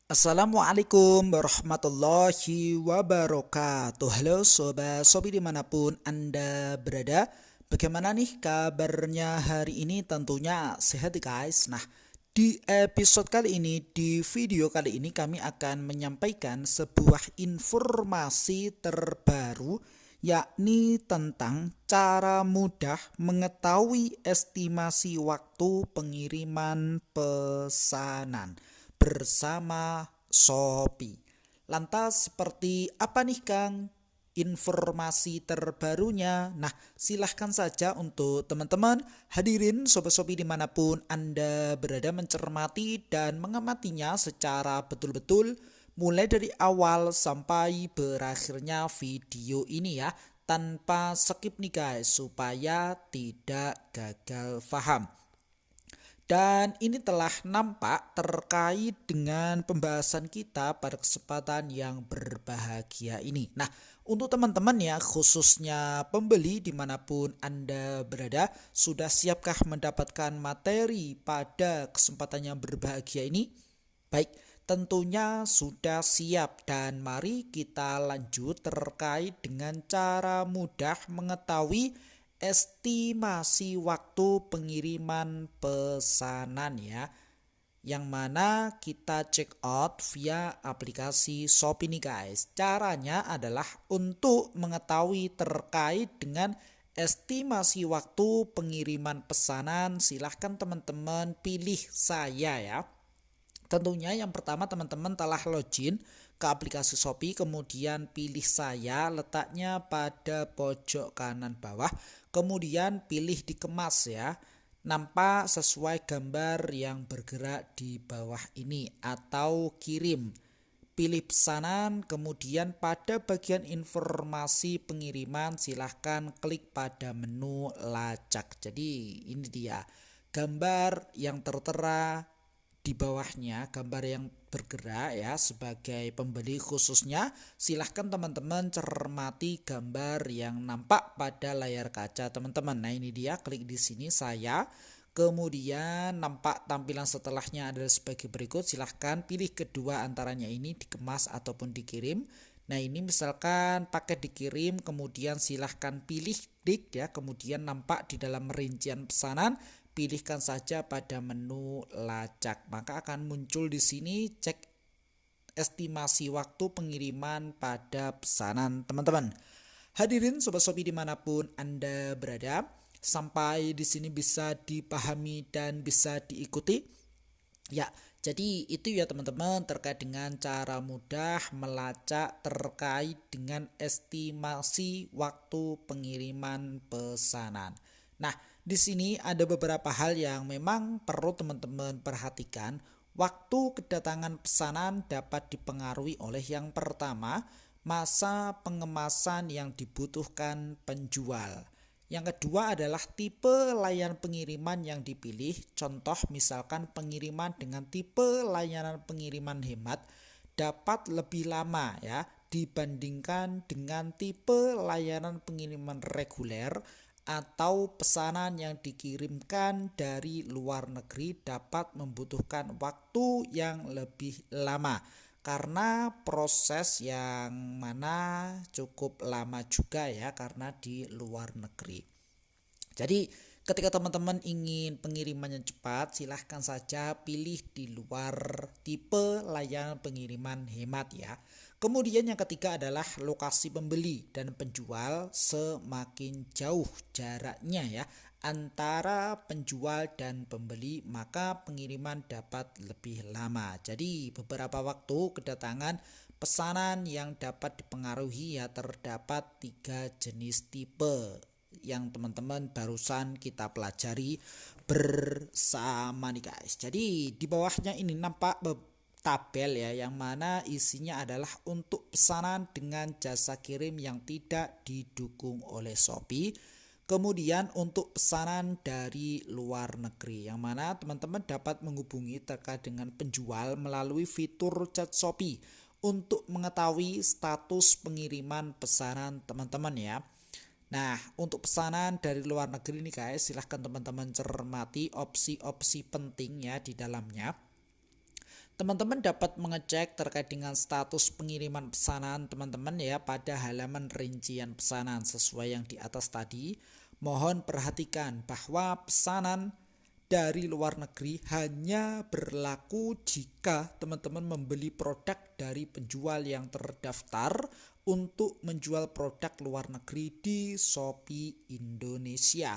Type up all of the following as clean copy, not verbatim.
Assalamualaikum warahmatullahi wabarakatuh. Halo sobat Sobi dimanapun Anda berada. Bagaimana nih kabarnya hari ini? Tentunya sehat ya guys. Nah, di episode kali ini, di video kali ini kami akan menyampaikan sebuah informasi terbaru, yakni tentang cara mudah mengetahui estimasi waktu pengiriman pesanan bersama Shopee. Lantas seperti apa nih Kang informasi terbarunya? Nah, silahkan saja untuk teman-teman hadirin Sobat Shopee dimanapun Anda berada mencermati dan mengamatinya secara betul-betul mulai dari awal sampai berakhirnya video ini ya, tanpa skip nih guys, supaya tidak gagal paham. Dan ini telah nampak terkait dengan pembahasan kita pada kesempatan yang berbahagia ini. Nah, untuk teman-teman ya, khususnya pembeli dimanapun Anda berada, sudah siapkah mendapatkan materi pada kesempatan yang berbahagia ini? Baik, tentunya sudah siap dan mari kita lanjut terkait dengan cara mudah mengetahui estimasi waktu pengiriman pesanan ya, yang mana kita check out via aplikasi Shopee nih guys. Caranya adalah untuk mengetahui terkait dengan estimasi waktu pengiriman pesanan, silahkan teman-teman pilih saya ya. Tentunya yang pertama teman-teman telah login ke aplikasi Shopee, kemudian pilih saya, letaknya pada pojok kanan bawah, kemudian pilih dikemas ya. Nampak sesuai gambar yang bergerak di bawah ini atau kirim. Pilih pesanan, kemudian pada bagian informasi pengiriman silahkan klik pada menu lacak. Jadi ini dia gambar yang tertera di bawahnya, gambar yang bergerak ya, sebagai pembeli khususnya silahkan teman-teman cermati gambar yang nampak pada layar kaca teman-teman. Nah ini dia, klik di sini saya, kemudian nampak tampilan setelahnya adalah sebagai berikut. Silahkan pilih kedua antaranya ini, dikemas ataupun dikirim. Nah ini misalkan paket dikirim, kemudian silahkan pilih klik ya, kemudian nampak di dalam rincian pesanan, pilihkan saja pada menu lacak, maka akan muncul di sini cek estimasi waktu pengiriman pada pesanan teman-teman. Hadirin Sobat Shopee dimanapun Anda berada, sampai di sini bisa dipahami dan bisa diikuti? Ya, jadi itu ya teman-teman terkait dengan cara mudah melacak terkait dengan estimasi waktu pengiriman pesanan. Nah, di sini ada beberapa hal yang memang perlu teman-teman perhatikan. Waktu kedatangan pesanan dapat dipengaruhi oleh yang pertama, masa pengemasan yang dibutuhkan penjual. Yang kedua adalah tipe layanan pengiriman yang dipilih. Contoh misalkan pengiriman dengan tipe layanan pengiriman hemat dapat lebih lama ya dibandingkan dengan tipe layanan pengiriman reguler, atau pesanan yang dikirimkan dari luar negeri dapat membutuhkan waktu yang lebih lama karena proses yang mana cukup lama juga ya karena di luar negeri. Jadi ketika teman-teman ingin pengiriman yang cepat, silahkan saja pilih di luar tipe layanan pengiriman hemat ya. Kemudian yang ketiga adalah lokasi pembeli dan penjual. Semakin jauh jaraknya ya antara penjual dan pembeli, maka pengiriman dapat lebih lama. Jadi beberapa waktu kedatangan pesanan yang dapat dipengaruhi ya, terdapat 3 jenis tipe yang teman-teman barusan kita pelajari bersama nih guys. Jadi di bawahnya ini nampak tabel ya, yang mana isinya adalah untuk pesanan dengan jasa kirim yang tidak didukung oleh Shopee. Kemudian untuk pesanan dari luar negeri, yang mana teman-teman dapat menghubungi terkait dengan penjual melalui fitur chat Shopee untuk mengetahui status pengiriman pesanan teman-teman ya. Nah, untuk pesanan dari luar negeri nih guys, silahkan teman-teman cermati opsi-opsi penting ya di dalamnya. Teman-teman dapat mengecek terkait dengan status pengiriman pesanan teman-teman ya pada halaman rincian pesanan sesuai yang di atas tadi. Mohon perhatikan bahwa pesanan dari luar negeri hanya berlaku jika teman-teman membeli produk dari penjual yang terdaftar untuk menjual produk luar negeri di Shopee Indonesia.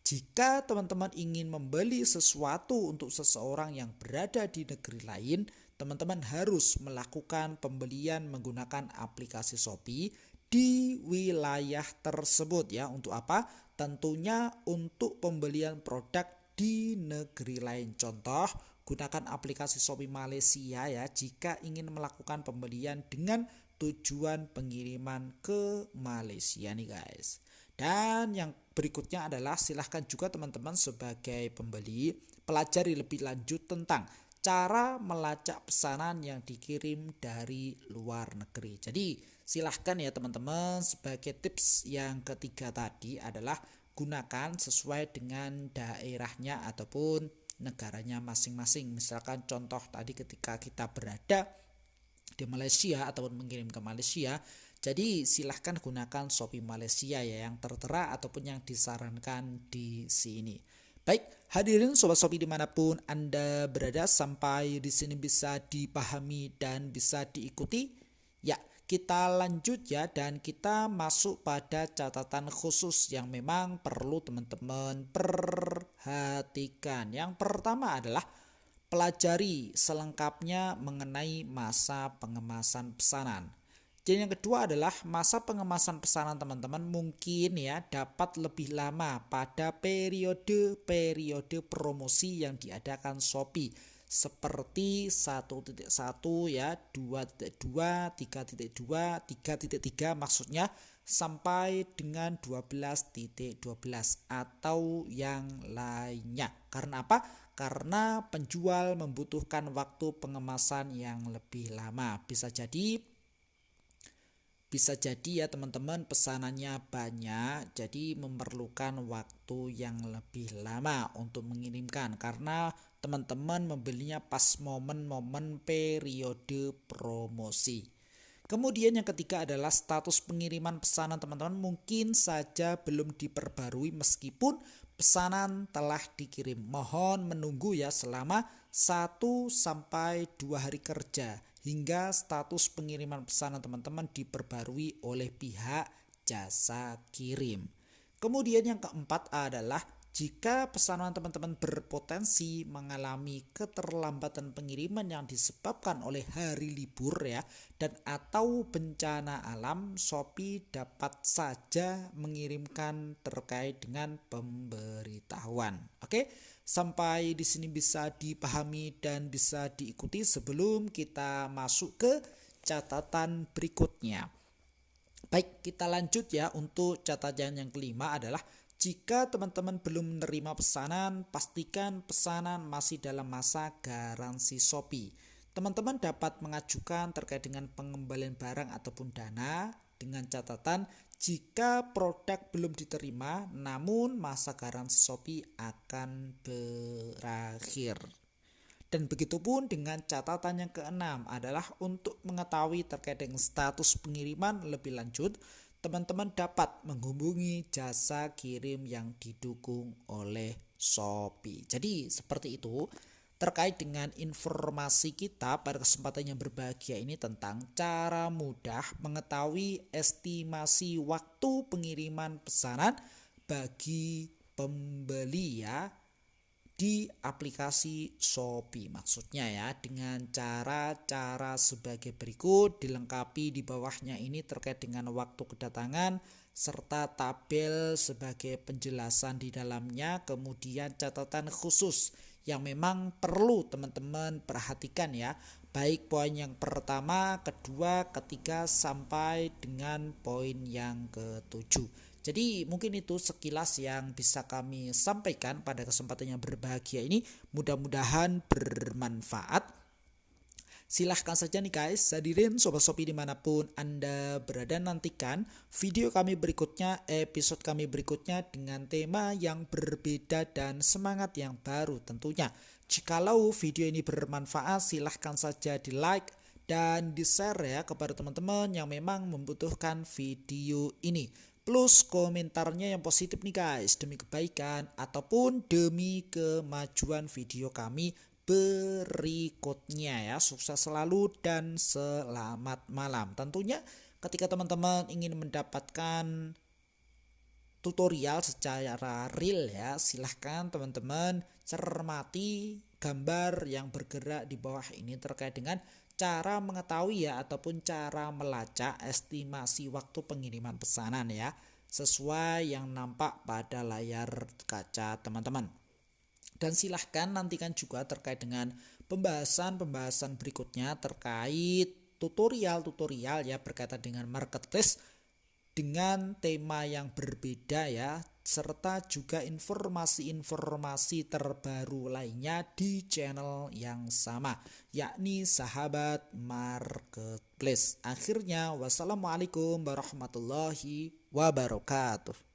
Jika teman-teman ingin membeli sesuatu untuk seseorang yang berada di negeri lain, teman-teman harus melakukan pembelian menggunakan aplikasi Shopee di wilayah tersebut ya. Untuk apa? Tentunya untuk pembelian produk di negeri lain. Contoh, gunakan aplikasi Shopee Malaysia ya jika ingin melakukan pembelian dengan tujuan pengiriman ke Malaysia nih guys. Dan yang berikutnya adalah silahkan juga teman-teman sebagai pembeli pelajari lebih lanjut tentang cara melacak pesanan yang dikirim dari luar negeri. Jadi silahkan ya teman-teman, sebagai tips yang ketiga tadi adalah gunakan sesuai dengan daerahnya ataupun negaranya masing-masing. Misalkan contoh tadi ketika kita berada di Malaysia ataupun mengirim ke Malaysia, jadi silahkan gunakan Shopee Malaysia ya yang tertera ataupun yang disarankan di sini. Baik, hadirin sobat Shopee dimanapun Anda berada, sampai di sini bisa dipahami dan bisa diikuti. Ya, kita lanjut ya dan kita masuk pada catatan khusus yang memang perlu teman-teman perhatikan. Yang pertama adalah pelajari selengkapnya mengenai masa pengemasan pesanan. Jadi yang kedua adalah masa pengemasan pesanan teman-teman mungkin ya dapat lebih lama pada periode-periode promosi yang diadakan Shopee seperti 1.1 ya, 2.2, 3.2, 3.3 maksudnya sampai dengan 12.12 atau yang lainnya. Karena apa? Karena penjual membutuhkan waktu pengemasan yang lebih lama. Bisa jadi ya teman-teman pesanannya banyak, jadi memerlukan waktu yang lebih lama untuk mengirimkan karena teman-teman membelinya pas momen-momen periode promosi. Kemudian yang ketiga adalah status pengiriman pesanan teman-teman mungkin saja belum diperbarui meskipun pesanan telah dikirim. Mohon menunggu ya selama 1-2 hari kerja hingga status pengiriman pesanan teman-teman diperbarui oleh pihak jasa kirim. Kemudian yang keempat adalah jika pesanan teman-teman berpotensi mengalami keterlambatan pengiriman yang disebabkan oleh hari libur ya dan atau bencana alam, Shopee dapat saja mengirimkan terkait dengan pemberitahuan. Oke, sampai di sini bisa dipahami dan bisa diikuti sebelum kita masuk ke catatan berikutnya. Baik, kita lanjut ya. Untuk catatan yang kelima adalah jika teman-teman belum menerima pesanan, pastikan pesanan masih dalam masa garansi Shopee. Teman-teman dapat mengajukan terkait dengan pengembalian barang ataupun dana dengan catatan jika produk belum diterima namun masa garansi Shopee akan berakhir. Dan begitu pun dengan catatan yang keenam adalah untuk mengetahui terkait dengan status pengiriman lebih lanjut, teman-teman dapat menghubungi jasa kirim yang didukung oleh Shopee. Jadi seperti itu terkait dengan informasi kita pada kesempatan yang berbahagia ini tentang cara mudah mengetahui estimasi waktu pengiriman pesanan bagi pembeli ya di aplikasi Shopee. Maksudnya ya dengan cara-cara sebagai berikut, dilengkapi di bawahnya ini terkait dengan waktu kedatangan serta tabel sebagai penjelasan di dalamnya, kemudian catatan khusus yang memang perlu teman-teman perhatikan ya, baik poin yang pertama, kedua, ketiga sampai dengan poin yang ketujuh. Jadi mungkin itu sekilas yang bisa kami sampaikan pada kesempatan yang berbahagia ini. Mudah-mudahan bermanfaat. Silahkan saja nih guys, hadirin Sobat Shopee dimanapun Anda berada, nantikan video kami berikutnya, episode kami berikutnya dengan tema yang berbeda dan semangat yang baru tentunya. Jikalau video ini bermanfaat, silahkan saja di like dan di share ya kepada teman-teman yang memang membutuhkan video ini. Plus komentarnya yang positif nih guys, demi kebaikan ataupun demi kemajuan video kami berikutnya ya. Sukses selalu dan selamat malam. Tentunya ketika teman-teman ingin mendapatkan tutorial secara real ya, silahkan teman-teman cermati gambar yang bergerak di bawah ini terkait dengan cara mengetahui ya ataupun cara melacak estimasi waktu pengiriman pesanan ya, sesuai yang nampak pada layar kaca teman-teman. Dan silahkan nantikan juga terkait dengan pembahasan-pembahasan berikutnya terkait tutorial-tutorial ya berkaitan dengan marketplace dengan tema yang berbeda ya, serta juga informasi-informasi terbaru lainnya di channel yang sama, yakni Sahabat Marketplace. Akhirnya, wassalamualaikum warahmatullahi wabarakatuh.